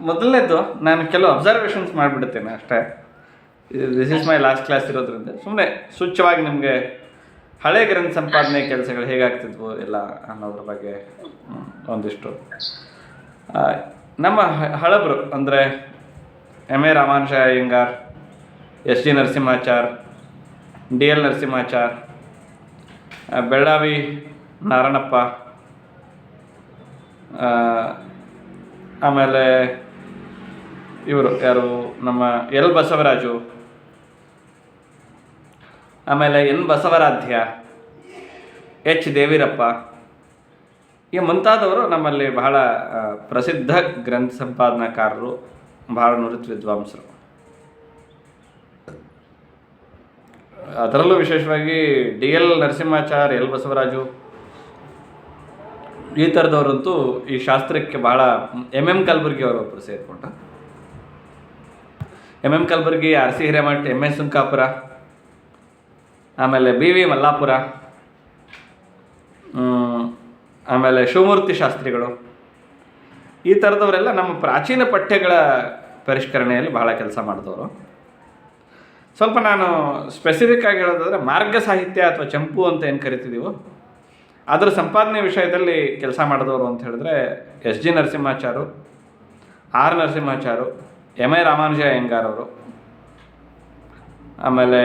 ಮೊದಲನೇದು ನಾನು ಕೆಲವು ಅಬ್ಸರ್ವೇಷನ್ಸ್ ಮಾಡಿಬಿಡುತ್ತೇನೆ ಅಷ್ಟೇ. This is my last class ಇರೋದ್ರಿಂದ ಸುಮ್ಮನೆ ಸೂಚ್ಯವಾಗಿ ನಿಮಗೆ ಹಳೆ ಗ್ರಂಥ ಸಂಪಾದನೆ ಕೆಲಸಗಳು ಹೇಗಾಗ್ತಿದ್ವು ಎಲ್ಲ ಅನ್ನೋದ್ರ ಬಗ್ಗೆ ಒಂದಿಷ್ಟು ನಮ್ಮ ಹಳಬರು ಅಂದರೆ M A Ramanuja Iyengar, S G Narasimhachar, D L Narasimhachar, Bellavi Narayanappa, ಆಮೇಲೆ ಇವರು ಯಾರು ನಮ್ಮ ಎಲ್ ಬಸವರಾಜು, ಆಮೇಲೆ ಎನ್ ಬಸವರಾಧ್ಯ, ಎಚ್ ದೇವಿರಪ್ಪ, ಈ ಮುಂತಾದವರು ನಮ್ಮಲ್ಲಿ ಬಹಳ ಪ್ರಸಿದ್ಧ ಗ್ರಂಥ ಸಂಪಾದನಾಕಾರರು, ಬಹಳ ನುರಿತ ವಿದ್ವಾಂಸರು. ಅದರಲ್ಲೂ ವಿಶೇಷವಾಗಿ D L Narasimhachar, L Basavaraju ಈ ಥರದವರಂತೂ ಈ ಶಾಸ್ತ್ರಕ್ಕೆ ಬಹಳ ಎಮ್ ಎಮ್ ಕಲಬುರ್ಗಿ ಅವರೊಬ್ಬರು ಸೇರಿಕೊಂಡ. M M Kalburgi, R C Hiremath, M S Sunkapura, ಆಮೇಲೆ ಬಿ ವಿ ಮಲ್ಲಾಪುರ, ಆಮೇಲೆ ಶಿವಮೂರ್ತಿ ಶಾಸ್ತ್ರಿಗಳು, ಈ ಥರದವರೆಲ್ಲ ನಮ್ಮ ಪ್ರಾಚೀನ ಪಠ್ಯಗಳ ಪರಿಷ್ಕರಣೆಯಲ್ಲಿ ಬಹಳ ಕೆಲಸ ಮಾಡಿದವರು. ಸ್ವಲ್ಪ ನಾನು ಸ್ಪೆಸಿಫಿಕ್ ಆಗಿ ಹೇಳೋದಾದರೆ ಮಾರ್ಗ ಸಾಹಿತ್ಯ ಅಥವಾ ಚಂಪು ಅಂತ ಏನು ಕರಿತಿದ್ದೀವೋ ಅದರ ಸಂಪಾದನೆ ವಿಷಯದಲ್ಲಿ ಕೆಲಸ ಮಾಡಿದವರು ಅಂತ ಹೇಳಿದ್ರೆ S G Narasimhachar, R Narasimhachar, M A Ramanuja Iyengar ಅವರು, ಆಮೇಲೆ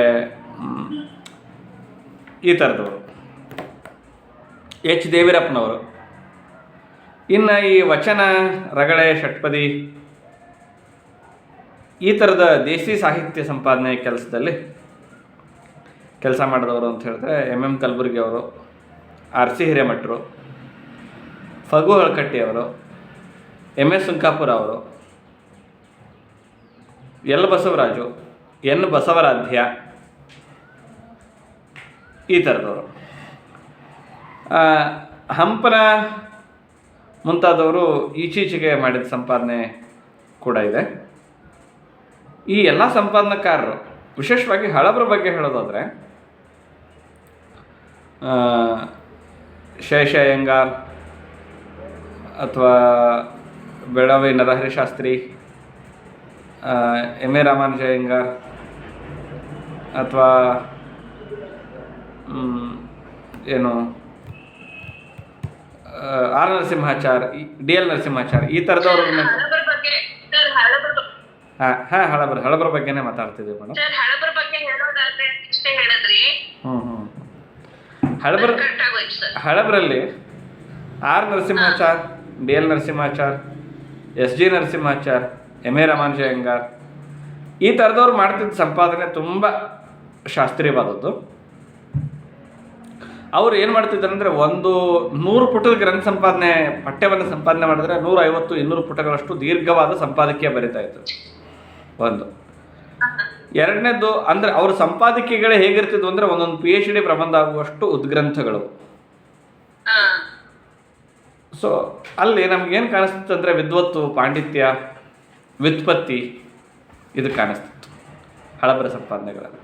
ಈ ಥರದವರು ಎಚ್ ದೇವಿರಪ್ಪನವರು. ಇನ್ನು ಈ ವಚನ, ರಗಳೆ, ಷಟ್ಪದಿ ಈ ಥರದ ದೇಸಿ ಸಾಹಿತ್ಯ ಸಂಪಾದನೆ ಕೆಲಸದಲ್ಲಿ ಕೆಲಸ ಮಾಡಿದವರು ಅಂತ ಹೇಳಿದ್ರೆ ಎಮ್ ಎಮ್ ಕಲಬುರ್ಗಿ ಅವರು, ಆರ್ ಸಿ ಹಿರೇಮಠರು, ಫಗು ಹಳಕಟ್ಟಿ ಅವರು, ಎಮ್ ಎಸ್ ಸುಂಕಾಪುರ ಅವರು, ಎಲ್ ಬಸವರಾಜು, ಎನ್ ಬಸವರಾಧ್ಯ ಈ ಥರದವರು, ಹಂಪನ ಮುಂತಾದವರು ಈಚೀಚೆಗೆ ಮಾಡಿದ ಸಂಪಾದನೆ ಕೂಡ ಇದೆ. ಈ ಎಲ್ಲ ಸಂಪಾದನಕಾರರು ವಿಶೇಷವಾಗಿ ಹಳಬರ ಬಗ್ಗೆ ಹೇಳೋದಾದರೆ ಶೇಷ ಅಯ್ಯಂಗಾರ್ ಅಥವಾ ಬೆಳಗಾವಿ ನರಹರಿ ಶಾಸ್ತ್ರಿ, ಎಮ್ ಎ ರಾಮಾನುಜ ಅಯ್ಯಂಗಾರ್ ಅಥವಾ ಏನು R Narasimhachar, D L Narasimhachar ಈ ಥರದವ್ರ ಹಳಬರ ಬಗ್ಗೆನೇ ಮಾತಾಡ್ತಿದ್ದೀವಿ ಮೇಡಮ್. ಹಳಬರಲ್ಲಿ R Narasimhachar, D L Narasimhachar, S G Narasimhachar, M A Ramanuja Iyengar ಈ ಥರದವ್ರು ಮಾಡ್ತಿದ್ದ ಸಂಪಾದನೆ ತುಂಬ ಶಾಸ್ತ್ರೀಯವಾದದ್ದು. ಅವ್ರು ಏನು ಮಾಡ್ತಿದ್ದಾರೆ ಅಂದರೆ 100 ಪುಟದ ಗ್ರಂಥ ಸಂಪಾದನೆ ಪಠ್ಯವನ್ನು ಸಂಪಾದನೆ ಮಾಡಿದ್ರೆ 150-200 ಪುಟಗಳಷ್ಟು ದೀರ್ಘವಾದ ಸಂಪಾದಕೀಯ ಬರಿತಾ ಇದ್ರು. ಒಂದು ಎರಡನೇದು ಅಂದರೆ ಅವ್ರ ಸಂಪಾದಕೀಯಗಳೇ ಹೇಗಿರ್ತಿದ್ವು ಅಂದರೆ ಒಂದೊಂದು PhD ಪ್ರಬಂಧ ಆಗುವಷ್ಟು ಉದ್ಗ್ರಂಥಗಳು. ಸೊ ಅಲ್ಲಿ ನಮಗೇನು ಕಾಣಿಸ್ತಿತ್ತು ಅಂದರೆ ವಿದ್ವತ್ತು, ಪಾಂಡಿತ್ಯ, ವ್ಯುತ್ಪತ್ತಿ ಇದು ಕಾಣಿಸ್ತಿತ್ತು ಹಳಬರ ಸಂಪಾದನೆಗಳಲ್ಲಿ.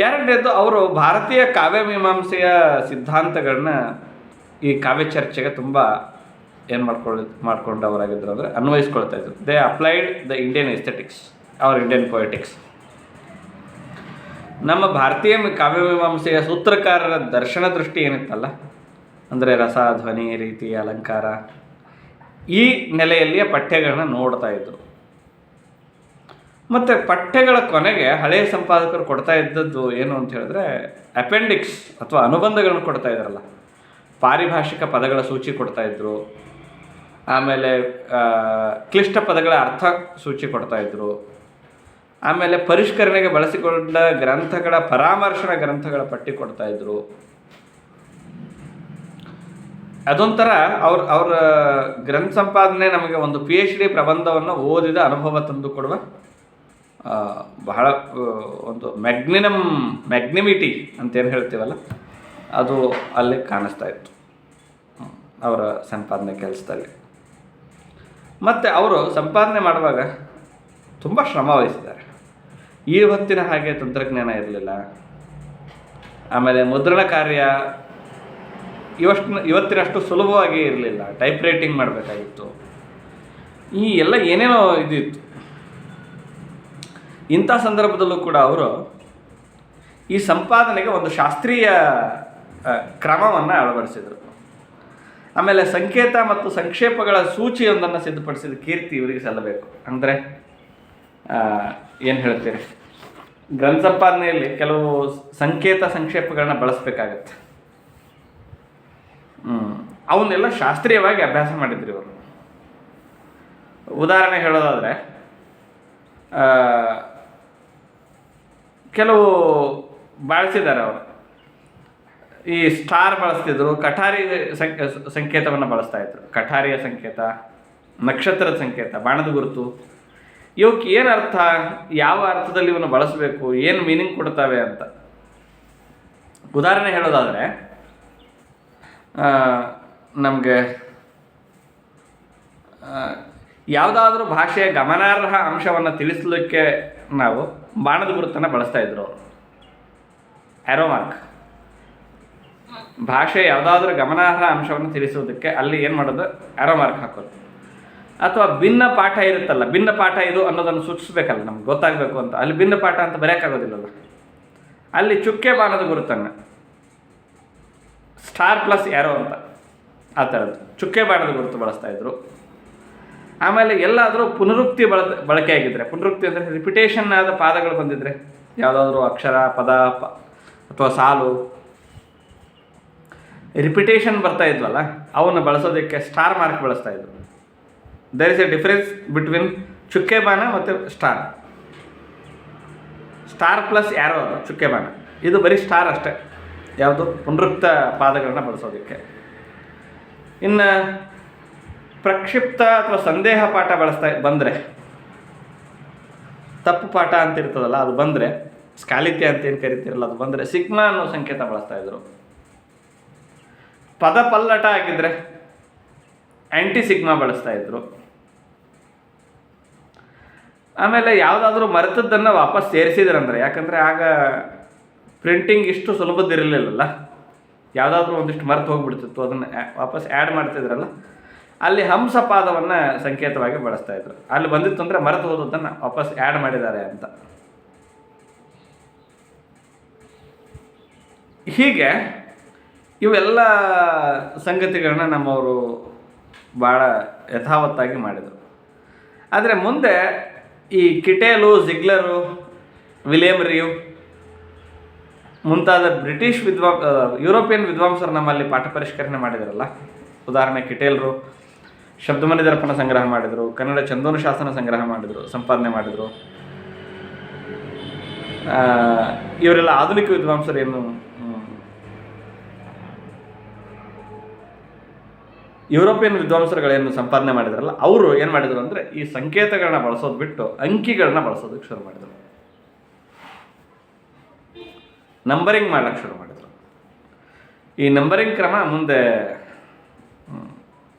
ಎರಡನೇದು ಅವರು ಭಾರತೀಯ ಕಾವ್ಯಮೀಮಾಂಸೆಯ ಸಿದ್ಧಾಂತಗಳನ್ನ ಈ ಕಾವ್ಯ ಚರ್ಚೆಗೆ ತುಂಬ ಏನು ಮಾಡ್ಕೊಂಡವರಾಗಿದ್ದರು ಅಂದರೆ ಅನ್ವಯಿಸ್ಕೊಳ್ತಾ ಇದ್ರು. They applied the Indian aesthetics our Indian poetics. ನಮ್ಮ ಭಾರತೀಯ ಕಾವ್ಯಮೀಮಾಂಸೆಯ ಸೂತ್ರಕಾರರ ದರ್ಶನ ದೃಷ್ಟಿ ಏನಿತ್ತಲ್ಲ ಅಂದರೆ ರಸ, ಧ್ವನಿ, ರೀತಿ, ಅಲಂಕಾರ ಈ ನೆಲೆಯಲ್ಲಿಯ ಪಠ್ಯಗಳನ್ನ ನೋಡ್ತಾ ಇದ್ದರು. ಮತ್ತು ಪಠ್ಯಗಳ ಕೊನೆಗೆ ಹಳೆಯ ಸಂಪಾದಕರು ಕೊಡ್ತಾ ಇದ್ದದ್ದು ಏನು ಅಂತ ಹೇಳಿದ್ರೆ ಅಪೆಂಡಿಕ್ಸ್ ಅಥವಾ ಅನುಬಂಧಗಳನ್ನು ಕೊಡ್ತಾ ಇದ್ರಲ್ಲ, ಪಾರಿಭಾಷಿಕ ಪದಗಳ ಸೂಚಿ ಕೊಡ್ತಾಯಿದ್ರು, ಆಮೇಲೆ ಕ್ಲಿಷ್ಟ ಪದಗಳ ಅರ್ಥ ಸೂಚಿ ಕೊಡ್ತಾಯಿದ್ರು, ಆಮೇಲೆ ಪರಿಷ್ಕರಣೆಗೆ ಬಳಸಿಕೊಂಡ ಗ್ರಂಥಗಳ ಪರಾಮರ್ಶನ ಗ್ರಂಥಗಳ ಪಟ್ಟಿ ಕೊಡ್ತಾಯಿದ್ರು. ಅದೊಂಥರ ಅವರ ಗ್ರಂಥ ಸಂಪಾದನೆ ನಮಗೆ ಒಂದು PhD ಪ್ರಬಂಧವನ್ನು ಓದಿದ ಅನುಭವ ತಂದು ಕೊಡುವ ಬಹಳ ಒಂದು ಮ್ಯಾಗ್ನಿಮಿಟಿ ಅಂತೇನು ಹೇಳ್ತೀವಲ್ಲ ಅದು ಅಲ್ಲಿ ಕಾಣಿಸ್ತಾ ಇತ್ತು ಅವರ ಸಂಪಾದನೆ ಕೆಲಸದಲ್ಲಿ. ಮತ್ತು ಅವರು ಸಂಪಾದನೆ ಮಾಡುವಾಗ ತುಂಬ ಶ್ರಮ ವಹಿಸಿದ್ದಾರೆ. ಈ ಹೊತ್ತಿನ ಹಾಗೆ ತಂತ್ರಜ್ಞಾನ ಇರಲಿಲ್ಲ. ಆಮೇಲೆ ಮುದ್ರಣ ಕಾರ್ಯ ಇವತ್ತಿನಷ್ಟು ಸುಲಭವಾಗಿ ಇರಲಿಲ್ಲ. ಟೈಪ್ ರೈಟಿಂಗ್ ಮಾಡಬೇಕಾಗಿತ್ತು, ಈ ಎಲ್ಲ ಏನೇನೋ ಇದಿತ್ತು. ಇಂಥ ಸಂದರ್ಭದಲ್ಲೂ ಕೂಡ ಅವರು ಈ ಸಂಪಾದನೆಗೆ ಒಂದು ಶಾಸ್ತ್ರೀಯ ಕ್ರಮವನ್ನು ಅಳವಡಿಸಿದರು. ಆಮೇಲೆ ಸಂಕೇತ ಮತ್ತು ಸಂಕ್ಷೇಪಗಳ ಸೂಚಿಯೊಂದನ್ನು ಸಿದ್ಧಪಡಿಸಿದ ಕೀರ್ತಿ ಇವರಿಗೆ ಸಲ್ಲಬೇಕು. ಅಂದರೆ ಏನು ಹೇಳ್ತೀರಿ, ಗ್ರಂಥ ಸಂಪಾದನೆಯಲ್ಲಿ ಕೆಲವು ಸಂಕೇತ ಸಂಕ್ಷೇಪಗಳನ್ನ ಬಳಸಬೇಕಾಗತ್ತೆ. ಅವನ್ನೆಲ್ಲ ಶಾಸ್ತ್ರೀಯವಾಗಿ ಅಭ್ಯಾಸ ಮಾಡಿದ್ರು ಇವರು. ಉದಾಹರಣೆ ಹೇಳೋದಾದರೆ, ಕೆಲವು ಬಳಸಿದ್ದಾರೆ ಅವರು. ಈ ಸ್ಟಾರ್ ಬಳಸ್ತಿದ್ರು, ಕಠಾರಿ ಸಂಕೇತವನ್ನು ಬಳಸ್ತಾ ಇದ್ರು. ಕಠಾರಿಯ ಸಂಕೇತ, ನಕ್ಷತ್ರದ ಸಂಕೇತ, ಬಾಣದ ಗುರುತು, ಇವಕ್ಕೆ ಏನು ಅರ್ಥ, ಯಾವ ಅರ್ಥದಲ್ಲಿ ಇವನ್ನ ಬಳಸಬೇಕು, ಏನು ಮೀನಿಂಗ್ ಕೊಡ್ತವೆ ಅಂತ. ಉದಾಹರಣೆ ಹೇಳೋದಾದರೆ, ನಮಗೆ ಯಾವುದಾದ್ರೂ ಭಾಷೆಯ ಗಮನಾರ್ಹ ಅಂಶವನ್ನು ತಿಳಿಸಲಿಕ್ಕೆ ನಾವು ಬಾಣದ ಗುರುತನ್ನು ಬಳಸ್ತಾ ಇದ್ರು ಅವರು. ಆ್ಯರೋ ಮಾರ್ಕ್, ಭಾಷೆ ಯಾವುದಾದ್ರೂ ಗಮನಾರ್ಹ ಅಂಶವನ್ನು ತಿಳಿಸುವುದಕ್ಕೆ ಅಲ್ಲಿ ಏನು ಮಾಡೋದು, ಆ್ಯರೋ ಮಾರ್ಕ್ ಹಾಕೋದು. ಅಥವಾ ಭಿನ್ನ ಪಾಠ ಇರುತ್ತಲ್ಲ, ಭಿನ್ನ ಪಾಠ ಇದು ಅನ್ನೋದನ್ನು ಸೂಚಿಸ್ಬೇಕಲ್ಲ, ನಮ್ಗೆ ಗೊತ್ತಾಗಬೇಕು ಅಂತ. ಅಲ್ಲಿ ಭಿನ್ನ ಪಾಠ ಅಂತ ಬರೆಯೋಕ್ಕಾಗೋದಿಲ್ಲಲ್ಲ, ಅಲ್ಲಿ ಚುಕ್ಕೆ ಬಾಣದ ಗುರುತನ್ನು ಸ್ಟಾರ್ ಪ್ಲಸ್ ಆ್ಯರೋ ಅಂತ, ಆ ಥರದ್ದು ಚುಕ್ಕೆ ಬಾಣದ ಗುರುತು ಬಳಸ್ತಾಯಿದ್ರು. ಆಮೇಲೆ ಎಲ್ಲಾದರೂ ಪುನರುಕ್ತಿ ಬಳಕೆ ಆಗಿದ್ದರೆ, ಪುನರುಕ್ತಿ ಅಂದರೆ ರಿಪಿಟೇಷನ್ ಆದ ಪಾದಗಳು ಬಂದಿದ್ದರೆ, ಯಾವುದಾದ್ರೂ ಅಕ್ಷರ, ಪದ ಅಥವಾ ಸಾಲು ರಿಪಿಟೇಷನ್ ಬರ್ತಾ ಇದ್ವಲ್ಲ, ಅವನ್ನು ಬಳಸೋದಕ್ಕೆ ಸ್ಟಾರ್ ಮಾರ್ಕ್ ಬಳಸ್ತಾ ಇದ್ರು. There is a difference between ಚುಕ್ಕೆ ಬಾಣ ಮತ್ತು ಸ್ಟಾರ್. ಸ್ಟಾರ್ ಪ್ಲಸ್ ಆ್ಯರೋ ಅದು ಚುಕ್ಕೆ ಬಾಣ, ಇದು ಬರೀ ಸ್ಟಾರ್ ಅಷ್ಟೇ, ಯಾವುದು ಪುನರುಕ್ತ ಪಾದಗಳನ್ನ ಬಳಸೋದಕ್ಕೆ. ಇನ್ನು ಪ್ರಕ್ಷಿಪ್ತ ಅಥವಾ ಸಂದೇಹ ಪಾಠ ಬಂದರೆ, ತಪ್ಪು ಪಾಠ ಅಂತ ಇರ್ತದಲ್ಲ ಅದು ಬಂದರೆ, ಸ್ಕಾಲಿತ್ಯ ಅಂತ ಏನು ಕರಿತಿರಲ್ಲ ಅದು ಬಂದರೆ ಸಿಗ್ಮಾ ಅನ್ನೋ ಸಂಕೇತ ಬಳಸ್ತಾ ಇದ್ರು. ಪದ ಪಲ್ಲಟ ಆಗಿದ್ದರೆ ಆ್ಯಂಟಿ ಸಿಗ್ಮಾ ಬಳಸ್ತಾ ಇದ್ರು. ಆಮೇಲೆ ಯಾವುದಾದ್ರೂ ಮರೆತದ್ದನ್ನು ವಾಪಸ್ ಸೇರಿಸಿದ್ರಂದ್ರೆ, ಯಾಕಂದರೆ ಆಗ ಪ್ರಿಂಟಿಂಗ್ ಇಷ್ಟು ಸುಲಭದಿರಲಿಲ್ಲಲ್ಲ, ಯಾವುದಾದ್ರೂ ಒಂದಿಷ್ಟು ಮರೆತು ಹೋಗ್ಬಿಡ್ತಿತ್ತು, ಅದನ್ನು ವಾಪಸ್ ಆ್ಯಡ್ ಮಾಡ್ತಿದ್ರಲ್ಲ, ಅಲ್ಲಿ ಹಂಸ ಪಾದವನ್ನು ಸಂಕೇತವಾಗಿ ಬಳಸ್ತಾ ಇದ್ರು. ಅಲ್ಲಿ ಬಂದಿತ್ತು ಅಂದರೆ ಮರೆತು ಹೋದದ್ದನ್ನು ವಾಪಸ್ ಆ್ಯಡ್ ಮಾಡಿದ್ದಾರೆ ಅಂತ. ಹೀಗೆ ಇವೆಲ್ಲ ಸಂಗತಿಗಳನ್ನ ನಮ್ಮವರು ಭಾಳ ಯಥಾವತ್ತಾಗಿ ಮಾಡಿದರು. ಆದರೆ ಮುಂದೆ ಈ ಕಿಟೇಲು, ಜಿಗ್ಲರು, ವಿಲಿಯಂ ರಿವ್ ಮುಂತಾದ ಬ್ರಿಟಿಷ್ ಯುರೋಪಿಯನ್ ವಿದ್ವಾಂಸರು ನಮ್ಮಲ್ಲಿ ಪಾಠ ಪರಿಷ್ಕರಣೆ ಮಾಡಿದಾರಲ್ಲ. ಉದಾಹರಣೆ ಕಿಟೇಲರು ಶಬ್ದಮಣಿ ದರ್ಪಣ ಸಂಗ್ರಹ ಮಾಡಿದರು, ಕನ್ನಡ ಚಂದೋನು ಶಾಸನ ಸಂಗ್ರಹ ಮಾಡಿದರು, ಸಂಪಾದನೆ ಮಾಡಿದರು. ಇವರೆಲ್ಲ ಆಧುನಿಕ ವಿದ್ವಾಂಸರು ಏನು ಯುರೋಪಿಯನ್ ವಿದ್ವಾಂಸರುಗಳೇನು ಸಂಪಾದನೆ ಮಾಡಿದ್ರಲ್ಲ, ಅವರು ಏನು ಮಾಡಿದರು ಅಂದರೆ ಈ ಸಂಕೇತಗಳನ್ನ ಬಳಸೋದು ಬಿಟ್ಟು ಅಂಕಿಗಳನ್ನ ಬಳಸೋದಕ್ಕೆ ಶುರು ಮಾಡಿದರು. ನಂಬರಿಂಗ್ ಮಾಡೋಕ್ಕೆ ಶುರು ಮಾಡಿದರು. ಈ ನಂಬರಿಂಗ್ ಕ್ರಮ ಮುಂದೆ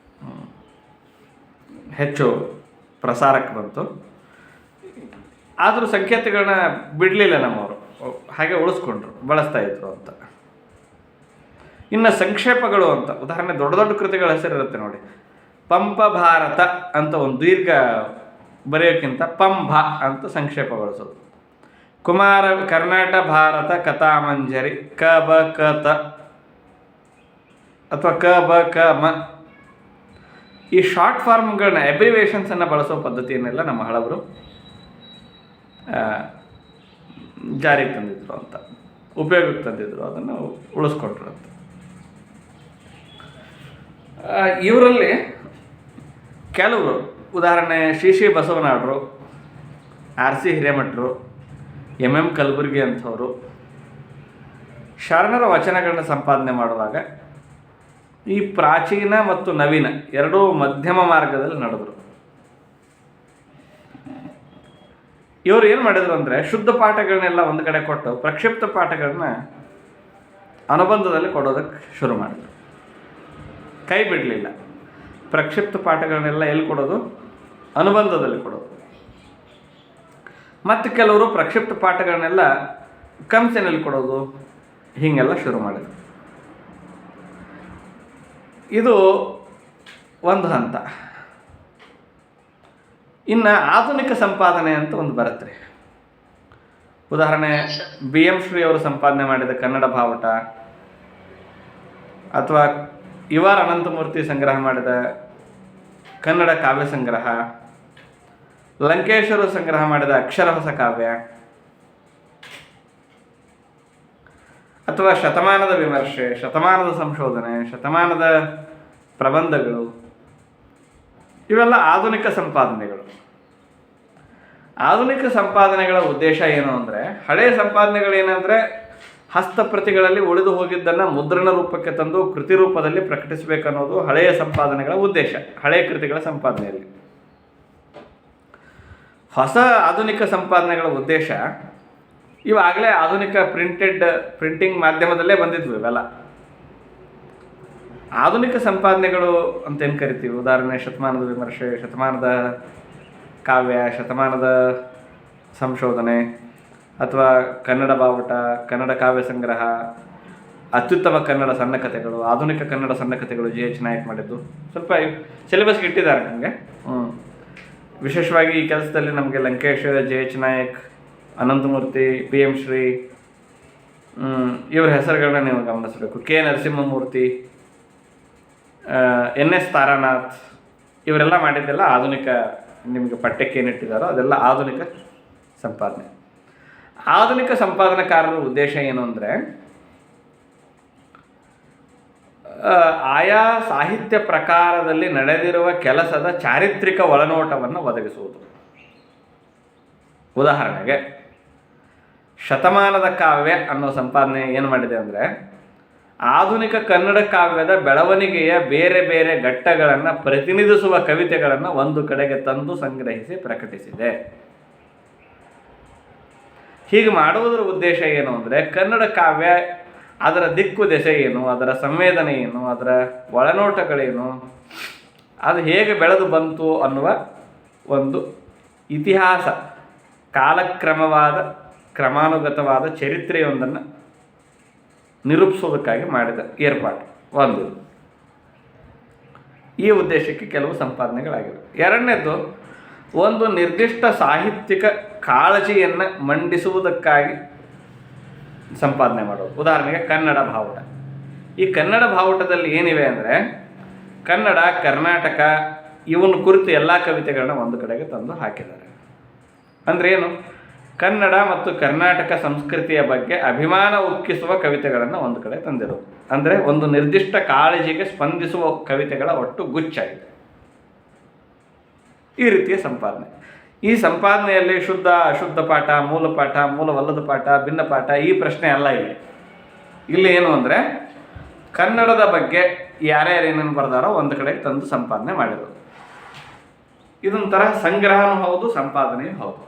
ಹೆಚ್ಚು ಪ್ರಸಾರಕ್ಕೆ ಬಂತು. ಆದರೂ ಸಂಕೇತಗಳನ್ನ ಬಿಡಲಿಲ್ಲ ನಮ್ಮವರು, ಹಾಗೆ ಉಳಿಸ್ಕೊಂಡ್ರು, ಬಳಸ್ತಾ ಇದ್ರು ಅಂತ. ಇನ್ನು ಸಂಕ್ಷೇಪಗಳು ಅಂತ, ಉದಾಹರಣೆ ದೊಡ್ಡ ದೊಡ್ಡ ಕೃತಿಗಳ ಹೆಸರಿರುತ್ತೆ ನೋಡಿ. ಪಂಪ ಭಾರತ ಅಂತ ಒಂದು ದೀರ್ಘ ಬರೆಯೋಕ್ಕಿಂತ ಪಂಭ ಅಂತ ಸಂಕ್ಷೇಪ ಬಳಸೋದು. ಕುಮಾರ ಕರ್ನಾಟ ಭಾರತ ಕಥಾಮಂಜರಿ ಕ ಬ ಕ ತ ಅಥವಾ ಕ ಬ ಕ ಮ. ಈ ಶಾರ್ಟ್ ಫಾರ್ಮ್ಗಳನ್ನ, ಅಬ್ರಿವೇಷನ್ಸನ್ನು ಬಳಸೋ ಪದ್ಧತಿಯನ್ನೆಲ್ಲ ನಮ್ಮ ಹಳಬರು ಜಾರಿಗೆ ತಂದಿದ್ರು ಅಂತ, ಉಪಯೋಗಕ್ಕೆ ತಂದಿದ್ರು, ಅದನ್ನು ಉಳಿಸ್ಕೊಟ್ರು ಅಂತ. ಇವರಲ್ಲಿ ಕೆಲವರು, ಉದಾಹರಣೆ ಶ್ರೀ ಬಸವನಾಡರು, ಆರ್ ಸಿ ಹಿರೇಮಠರು, ಎಂ ಎಂ ಕಲಬುರ್ಗಿ ಅಂಥವರು ಶರಣರ ವಚನಗಳನ್ನ ಸಂಪಾದನೆ ಮಾಡುವಾಗ ಈ ಪ್ರಾಚೀನ ಮತ್ತು ನವೀನ ಎರಡೂ ಮಧ್ಯಮ ಮಾರ್ಗದಲ್ಲಿ ನಡೆದರು. ಇವರು ಏನು ಮಾಡಿದ್ರು ಅಂದರೆ, ಶುದ್ಧ ಪಾಠಗಳನ್ನೆಲ್ಲ ಒಂದು ಕಡೆ ಕೊಟ್ಟು ಪ್ರಕ್ಷಿಪ್ತ ಪಾಠಗಳನ್ನ ಅನುಬಂಧದಲ್ಲಿ ಕೊಡೋದಕ್ಕೆ ಶುರು ಮಾಡಿದರು. ಕೈ ಬಿಡಲಿಲ್ಲ. ಪ್ರಕ್ಷಿಪ್ತ ಪಾಠಗಳನ್ನೆಲ್ಲ ಎಲ್ಲಿ ಕೊಡೋದು, ಅನುಬಂಧದಲ್ಲಿ ಕೊಡೋದು. ಮತ್ತು ಕೆಲವರು ಪ್ರಕ್ಷಿಪ್ತ ಪಾಠಗಳನ್ನೆಲ್ಲ ಕಂಸೆನಲ್ಲಿ ಕೊಡೋದು, ಹೀಗೆಲ್ಲ ಶುರು ಮಾಡಿದರು. ಇದು ಒಂದು ಹಂತ. ಇನ್ನು ಆಧುನಿಕ ಸಂಪಾದನೆ ಅಂತ ಒಂದು ಬರುತ್ತೆ ರೀ. ಉದಾಹರಣೆ BM ಶ್ರೀ ಅವರು ಸಂಪಾದನೆ ಮಾಡಿದ ಕನ್ನಡ ಬಾವುಟ, ಅಥವಾ ಇವಾರ್ ಅನಂತಮೂರ್ತಿ ಸಂಗ್ರಹ ಮಾಡಿದ ಕನ್ನಡ ಕಾವ್ಯ ಸಂಗ್ರಹ, ಲಂಕೇಶರು ಸಂಗ್ರಹ ಮಾಡಿದ ಅಕ್ಷರ ಹೊಸ ಕಾವ್ಯ, ಅಥವಾ ಶತಮಾನದ ವಿಮರ್ಶೆ, ಶತಮಾನದ ಸಂಶೋಧನೆ, ಶತಮಾನದ ಪ್ರಬಂಧಗಳು, ಇವೆಲ್ಲ ಆಧುನಿಕ ಸಂಪಾದನೆಗಳು. ಆಧುನಿಕ ಸಂಪಾದನೆಗಳ ಉದ್ದೇಶ ಏನು ಅಂದರೆ, ಹಳೆಯ ಸಂಪಾದನೆಗಳೇನೆಂದರೆ ಹಸ್ತಪ್ರತಿಗಳಲ್ಲಿ ಉಳಿದು ಹೋಗಿದ್ದನ್ನು ಮುದ್ರಣ ರೂಪಕ್ಕೆ ತಂದು ಕೃತಿ ರೂಪದಲ್ಲಿ ಪ್ರಕಟಿಸಬೇಕನ್ನೋದು ಹಳೆಯ ಸಂಪಾದನೆಗಳ ಉದ್ದೇಶ, ಹಳೆಯ ಕೃತಿಗಳ ಸಂಪಾದನೆಯಲ್ಲಿ. ಹೊಸ ಆಧುನಿಕ ಸಂಪಾದನೆಗಳ ಉದ್ದೇಶ, ಇವಾಗಲೇ ಆಧುನಿಕ ಪ್ರಿಂಟಿಂಗ್ ಮಾಧ್ಯಮದಲ್ಲೇ ಬಂದಿದ್ವು ಇವೆಲ್ಲ. ಆಧುನಿಕ ಸಂಪಾದನೆಗಳು ಅಂತೇನು ಕರಿತೀವಿ, ಉದಾಹರಣೆ ಶತಮಾನದ ವಿಮರ್ಶೆ, ಶತಮಾನದ ಕಾವ್ಯ, ಶತಮಾನದ ಸಂಶೋಧನೆ, ಅಥವಾ ಕನ್ನಡ ಬಾವುಟ, ಕನ್ನಡ ಕಾವ್ಯ ಸಂಗ್ರಹ, ಅತ್ಯುತ್ತಮ ಕನ್ನಡ ಸಣ್ಣ ಕಥೆಗಳು, ಆಧುನಿಕ ಕನ್ನಡ ಸಣ್ಣ ಕಥೆಗಳು GH ನಾಯಕ್ ಮಾಡಿದ್ದು. ಸ್ವಲ್ಪ ಸಿಲೆಬಸ್ಗೆ ಇಟ್ಟಿದ್ದಾರೆ ನಮಗೆ. ವಿಶೇಷವಾಗಿ ಈ ಕೆಲಸದಲ್ಲಿ ನಮಗೆ ಲಂಕೇಶ್, GH ನಾಯಕ್, ಅನಂತಮೂರ್ತಿ, BM ಶ್ರೀ, ಇವರ ಹೆಸರುಗಳನ್ನ ನೀವು ಗಮನಿಸಬೇಕು. K ನರಸಿಂಹಮೂರ್ತಿ, NS ತಾರಾನಾಥ್, ಇವರೆಲ್ಲ ಮಾಡಿದ್ದೆಲ್ಲ ಆಧುನಿಕ, ನಿಮಗೆ ಪಠ್ಯಕ್ಕೆ ಏನಿಟ್ಟಿದ್ದಾರೋ ಅದೆಲ್ಲ ಆಧುನಿಕ ಸಂಪಾದನೆ. ಆಧುನಿಕ ಸಂಪಾದನಕಾರರ ಉದ್ದೇಶ ಏನು ಅಂದರೆ, ಆಯಾ ಸಾಹಿತ್ಯ ಪ್ರಕಾರದಲ್ಲಿ ನಡೆದಿರುವ ಕೆಲಸದ ಚಾರಿತ್ರಿಕ ಒಳನೋಟವನ್ನು ಒದಗಿಸುವುದು. ಉದಾಹರಣೆಗೆ ಶತಮಾನದ ಕಾವ್ಯ ಅನ್ನೋ ಸಂಪಾದನೆ ಏನು ಮಾಡಿದೆ ಅಂದರೆ, ಆಧುನಿಕ ಕನ್ನಡ ಕಾವ್ಯದ ಬೆಳವಣಿಗೆಯ ಬೇರೆ ಬೇರೆ ಘಟ್ಟಗಳನ್ನು ಪ್ರತಿನಿಧಿಸುವ ಕವಿತೆಗಳನ್ನು ಒಂದು ಕಡೆಗೆ ತಂದು ಸಂಗ್ರಹಿಸಿ ಪ್ರಕಟಿಸಿದೆ. ಹೀಗೆ ಮಾಡುವುದರ ಉದ್ದೇಶ ಏನು ಅಂದರೆ, ಕನ್ನಡ ಕಾವ್ಯ ಅದರ ದಿಕ್ಕು ದೆಸೆ ಏನು, ಅದರ ಸಂವೇದನೆ ಏನು, ಅದರ ಒಳನೋಟಗಳೇನು, ಅದು ಹೇಗೆ ಬೆಳೆದು ಬಂತು ಅನ್ನುವ ಒಂದು ಇತಿಹಾಸ, ಕ್ರಮಾನುಗತವಾದ ಚರಿತ್ರೆಯೊಂದನ್ನು ನಿರೂಪಿಸೋದಕ್ಕಾಗಿ ಮಾಡಿದ ಏರ್ಪಾಟು ಒಂದು. ಈ ಉದ್ದೇಶಕ್ಕೆ ಕೆಲವು ಸಂಪಾದನೆಗಳಾಗಿವೆ. ಎರಡನೇದು, ಒಂದು ನಿರ್ದಿಷ್ಟ ಸಾಹಿತ್ಯಿಕ ಕಾಳಜಿಯನ್ನು ಮಂಡಿಸುವುದಕ್ಕಾಗಿ ಸಂಪಾದನೆ ಮಾಡೋದು. ಉದಾಹರಣೆಗೆ ಕನ್ನಡ ಬಾವುಟ. ಈ ಕನ್ನಡ ಬಾವುಟದಲ್ಲಿ ಏನಿವೆ ಅಂದರೆ, ಕನ್ನಡ, ಕರ್ನಾಟಕ ಇವನ್ನ ಕುರಿತು ಎಲ್ಲ ಕವಿತೆಗಳನ್ನ ಒಂದು ಕಡೆಗೆ ತಂದು ಹಾಕಿದ್ದಾರೆ. ಅಂದರೆ ಏನು, ಕನ್ನಡ ಮತ್ತು ಕರ್ನಾಟಕ ಸಂಸ್ಕೃತಿಯ ಬಗ್ಗೆ ಅಭಿಮಾನ ಉಕ್ಕಿಸುವ ಕವಿತೆಗಳನ್ನು ಒಂದು ಕಡೆ ತಂದಿರೋದು. ಅಂದರೆ ಒಂದು ನಿರ್ದಿಷ್ಟ ಕಾಳಜಿಗೆ ಸ್ಪಂದಿಸುವ ಕವಿತೆಗಳ ಒಟ್ಟು ಗುಚ್ಛ ಇದೆ. ಈ ರೀತಿಯ ಸಂಪಾದನೆ. ಈ ಸಂಪಾದನೆಯಲ್ಲಿ ಶುದ್ಧ ಅಶುದ್ಧ ಪಾಠ, ಮೂಲ ಪಾಠ, ಮೂಲವಲ್ಲದ ಪಾಠ, ಭಿನ್ನ ಪಾಠ, ಈ ಪ್ರಶ್ನೆ ಅಲ್ಲ ಇಲ್ಲಿ. ಇಲ್ಲಿ ಏನು ಅಂದರೆ, ಕನ್ನಡದ ಬಗ್ಗೆ ಯಾರ್ಯಾರು ಏನೇನು ಬರೆದಾರೋ ಒಂದು ಕಡೆ ತಂದು ಸಂಪಾದನೆ ಮಾಡಿರೋದು. ಇದೊಂಥರ ಸಂಗ್ರಹನೂ ಹೌದು, ಸಂಪಾದನೆಯೂ ಹೌದು.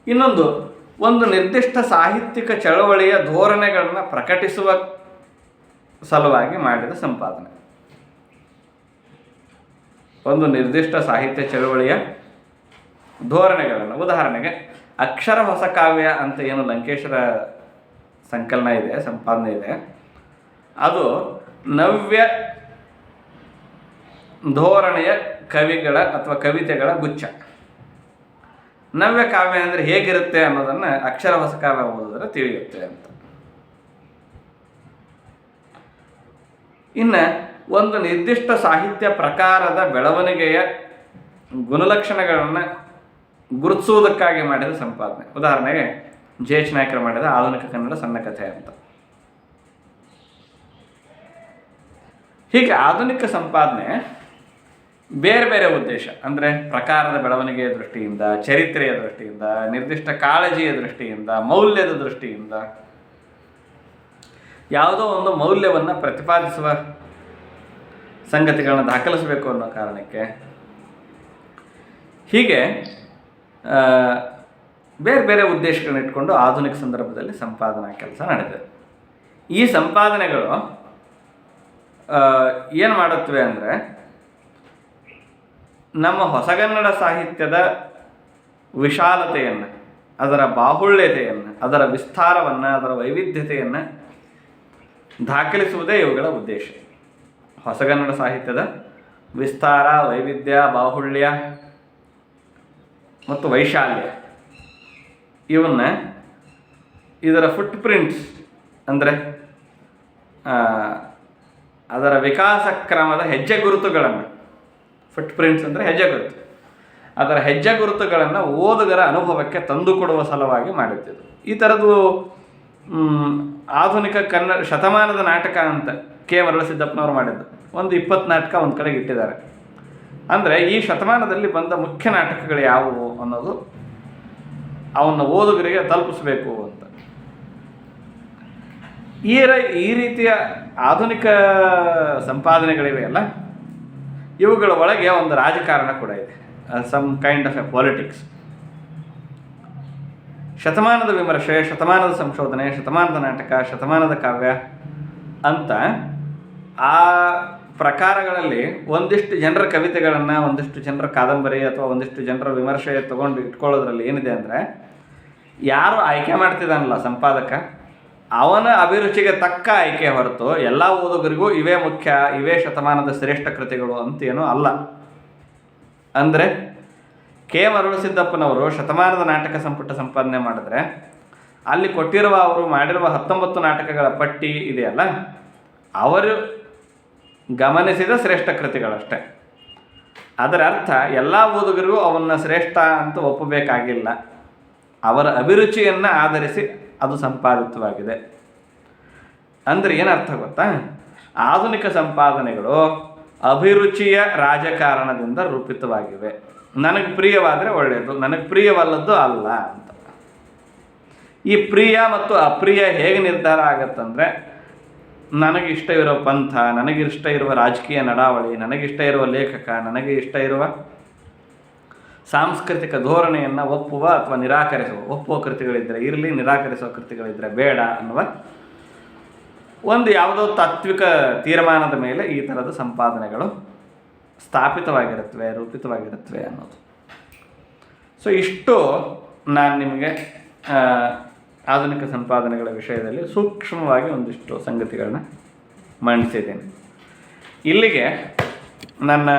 ಇನ್ನೊಂದು, ಒಂದು ನಿರ್ದಿಷ್ಟ ಸಾಹಿತ್ಯಿಕ ಚಳವಳಿಯ ಧೋರಣೆಗಳನ್ನು ಪ್ರಕಟಿಸುವ ಸಲುವಾಗಿ ಮಾಡಿದ ಸಂಪಾದನೆ. ಒಂದು ನಿರ್ದಿಷ್ಟ ಸಾಹಿತ್ಯ ಚಳವಳಿಯ ಧೋರಣೆಗಳನ್ನು, ಉದಾಹರಣೆಗೆ ಅಕ್ಷರ ಹೊಸ ಕಾವ್ಯ ಅಂತ ಏನು ಲಂಕೇಶರ ಸಂಕಲನ ಇದೆ, ಸಂಪಾದನೆ ಇದೆ, ಅದು ನವ್ಯ ಧೋರಣೆಯ ಕವಿಗಳ ಅಥವಾ ಕವಿತೆಗಳ ಗುಚ್ಛ. ನವ್ಯ ಕಾವ್ಯ ಅಂದರೆ ಹೇಗಿರುತ್ತೆ ಅನ್ನೋದನ್ನು ಅಕ್ಷರ ಹೊಸ ಕಾವ್ಯ ಓದಿದ್ರೆ ತಿಳಿಯುತ್ತೆ ಅಂತ. ಇನ್ನು ಒಂದು ನಿರ್ದಿಷ್ಟ ಸಾಹಿತ್ಯ ಪ್ರಕಾರದ ಬೆಳವಣಿಗೆಯ ಗುಣಲಕ್ಷಣಗಳನ್ನು ಗುರುತಿಸುವುದಕ್ಕಾಗಿ ಮಾಡಿದ ಸಂಪಾದನೆ. ಉದಾಹರಣೆಗೆ GH ನಾಯಕರು ಮಾಡಿದ ಆಧುನಿಕ ಕನ್ನಡ ಸಣ್ಣ ಕಥೆ ಅಂತ. ಹೀಗೆ ಆಧುನಿಕ ಸಂಪಾದನೆ ಬೇರೆ ಬೇರೆ ಉದ್ದೇಶ, ಅಂದರೆ ಪ್ರಕಾರದ ಬೆಳವಣಿಗೆಯ ದೃಷ್ಟಿಯಿಂದ, ಚರಿತ್ರೆಯ ದೃಷ್ಟಿಯಿಂದ, ನಿರ್ದಿಷ್ಟ ಕಾಳಜಿಯ ದೃಷ್ಟಿಯಿಂದ, ಮೌಲ್ಯದ ದೃಷ್ಟಿಯಿಂದ, ಯಾವುದೋ ಒಂದು ಮೌಲ್ಯವನ್ನು ಪ್ರತಿಪಾದಿಸುವ ಸಂಗತಿಗಳನ್ನು ದಾಖಲಿಸಬೇಕು ಅನ್ನೋ ಕಾರಣಕ್ಕೆ, ಹೀಗೆ ಬೇರೆ ಬೇರೆ ಉದ್ದೇಶಗಳನ್ನ ಇಟ್ಕೊಂಡು ಆಧುನಿಕ ಸಂದರ್ಭದಲ್ಲಿ ಸಂಪಾದನಾ ಕೆಲಸ ನಡೆದಿದೆ. ಈ ಸಂಪಾದನೆಗಳು ಏನು ಮಾಡುತ್ತವೆ ಅಂದರೆ, ನಮ್ಮ ಹೊಸಗನ್ನಡ ಸಾಹಿತ್ಯದ ವಿಶಾಲತೆಯನ್ನು, ಅದರ ಬಾಹುಳ್ಯತೆಯನ್ನು, ಅದರ ವಿಸ್ತಾರವನ್ನು, ಅದರ ವೈವಿಧ್ಯತೆಯನ್ನು ದಾಖಲಿಸುವುದೇ ಇವುಗಳ ಉದ್ದೇಶ. ಹೊಸಗನ್ನಡ ಸಾಹಿತ್ಯದ ವಿಸ್ತಾರ, ವೈವಿಧ್ಯ, ಬಾಹುಳ್ಯ ಮತ್ತು ವೈಶಾಲ್ಯ ಇವನ್ನ ಇದರ ಫುಟ್ ಪ್ರಿಂಟ್ಸ್ ಅಂದರೆ ಅದರ ವಿಕಾಸ ಕ್ರಮದ ಹೆಜ್ಜೆ ಗುರುತುಗಳನ್ನು, ಫುಟ್ ಪ್ರಿಂಟ್ಸ್ ಅಂದರೆ ಹೆಜ್ಜೆ ಗುರುತು, ಅದರ ಹೆಜ್ಜೆ ಗುರುತುಗಳನ್ನು ಓದುಗರ ಅನುಭವಕ್ಕೆ ತಂದುಕೊಡುವ ಸಲುವಾಗಿ ಮಾಡಿದ್ದು. ಈ ಥರದ್ದು ಆಧುನಿಕ ಕನ್ನಡ ಶತಮಾನದ ನಾಟಕ ಅಂತ ಕೆ ಮರಳಸಿದ್ದಪ್ಪನವರು ಮಾಡಿದ್ದು ಒಂದು 20 ನಾಟಕ ಒಂದು ಕಡೆಗೆ ಇಟ್ಟಿದ್ದಾರೆ. ಅಂದರೆ ಈ ಶತಮಾನದಲ್ಲಿ ಬಂದ ಮುಖ್ಯ ನಾಟಕಗಳು ಯಾವುವು ಅನ್ನೋದು ಅವನ್ನ ಓದುಗರಿಗೆ ತಲುಪಿಸಬೇಕು ಅಂತ. ಈ ರೀತಿಯ ಆಧುನಿಕ ಸಂಪಾದನೆಗಳಿವೆ ಅಲ್ಲ, ಇವುಗಳ ಒಳಗೆ ಒಂದು ರಾಜಕಾರಣ ಕೂಡ ಇದೆ, some kind of a politics. ಶತಮಾನದ ವಿಮರ್ಶೆ, ಶತಮಾನದ ಸಂಶೋಧನೆ, ಶತಮಾನದ ನಾಟಕ, ಶತಮಾನದ ಕಾವ್ಯ ಅಂತ ಆ ಪ್ರಕಾರಗಳಲ್ಲಿ ಒಂದಿಷ್ಟು ಜನರ ಕವಿತೆಗಳನ್ನು, ಒಂದಿಷ್ಟು ಜನರ ಕಾದಂಬರಿ ಅಥವಾ ಒಂದಿಷ್ಟು ಜನರ ವಿಮರ್ಶೆ ತಗೊಂಡು ಇಟ್ಕೊಳ್ಳೋದ್ರಲ್ಲಿ ಏನಿದೆ ಅಂದರೆ, ಯಾರು ಆಯ್ಕೆ ಮಾಡ್ತಿದ್ದಾನಲ್ಲ ಸಂಪಾದಕ, ಅವನ ಅಭಿರುಚಿಗೆ ತಕ್ಕ ಆಯ್ಕೆ ಹೊರತು ಎಲ್ಲ ಓದುಗರಿಗೂ ಇವೇ ಮುಖ್ಯ, ಇವೇ ಶತಮಾನದ ಶ್ರೇಷ್ಠ ಕೃತಿಗಳು ಅಂತೇನೂ ಅಲ್ಲ. ಅಂದರೆ ಕೆ ಮರಳಸಿದ್ದಪ್ಪನವರು ಶತಮಾನದ ನಾಟಕ ಸಂಪುಟ ಸಂಪಾದನೆ ಮಾಡಿದ್ರೆ ಅಲ್ಲಿ ಕೊಟ್ಟಿರುವ ಅವರು ಮಾಡಿರುವ 19 ನಾಟಕಗಳ ಪಟ್ಟಿ ಇದೆಯಲ್ಲ, ಅವರು ಗಮನಿಸಿದ ಶ್ರೇಷ್ಠ ಕೃತಿಗಳಷ್ಟೇ. ಅದರ ಅರ್ಥ ಎಲ್ಲ ಓದುಗರಿಗೂ ಅವನ್ನ ಶ್ರೇಷ್ಠ ಅಂತ ಒಪ್ಪಬೇಕಾಗಿಲ್ಲ. ಅವರ ಅಭಿರುಚಿಯನ್ನು ಆಧರಿಸಿ ಅದು ಸಂಪಾದಿತವಾಗಿದೆ. ಅಂದರೆ ಏನರ್ಥ ಗೊತ್ತಾ? ಆಧುನಿಕ ಸಂಪಾದನೆಗಳು ಅಭಿರುಚಿಯ ರಾಜಕಾರಣದಿಂದ ರೂಪಿತವಾಗಿವೆ. ನನಗೆ ಪ್ರಿಯವಾದರೆ ಒಳ್ಳೆಯದು, ನನಗೆ ಪ್ರಿಯವಲ್ಲದ್ದು ಅಲ್ಲ ಅಂತ. ಈ ಪ್ರಿಯ ಮತ್ತು ಅಪ್ರಿಯ ಹೇಗೆ ನಿರ್ಧಾರ ಆಗತ್ತಂದರೆ, ನನಗಿಷ್ಟ ಇರೋ ಪಂಥ, ನನಗಿಷ್ಟ ಇರುವ ರಾಜಕೀಯ ನಡಾವಳಿ, ನನಗಿಷ್ಟ ಇರುವ ಲೇಖಕ, ನನಗೆ ಇಷ್ಟ ಇರುವ ಸಾಂಸ್ಕೃತಿಕ ಧೋರಣೆಯನ್ನು ಒಪ್ಪುವ ಅಥವಾ ನಿರಾಕರಿಸುವ, ಒಪ್ಪುವ ಕೃತಿಗಳಿದ್ದರೆ ಇರಲಿ, ನಿರಾಕರಿಸುವ ಕೃತಿಗಳಿದ್ದರೆ ಬೇಡ ಅನ್ನುವ ಒಂದು ಯಾವುದೋ ತಾತ್ವಿಕ ತೀರ್ಮಾನದ ಮೇಲೆ ಈ ಥರದ ಸಂಪಾದನೆಗಳು ಸ್ಥಾಪಿತವಾಗಿರುತ್ತವೆ, ರೂಪಿತವಾಗಿರುತ್ತವೆ ಅನ್ನೋದು. ಸೊ ಇಷ್ಟು ನಾನು ನಿಮಗೆ ಆಧುನಿಕ ಸಂಪಾದನೆಗಳ ವಿಷಯದಲ್ಲಿ ಸೂಕ್ಷ್ಮವಾಗಿ ಒಂದಿಷ್ಟು ಸಂಗತಿಗಳನ್ನ ಮಂಡಿಸಿದ್ದೇನೆ. ಇಲ್ಲಿಗೆ ನನ್ನ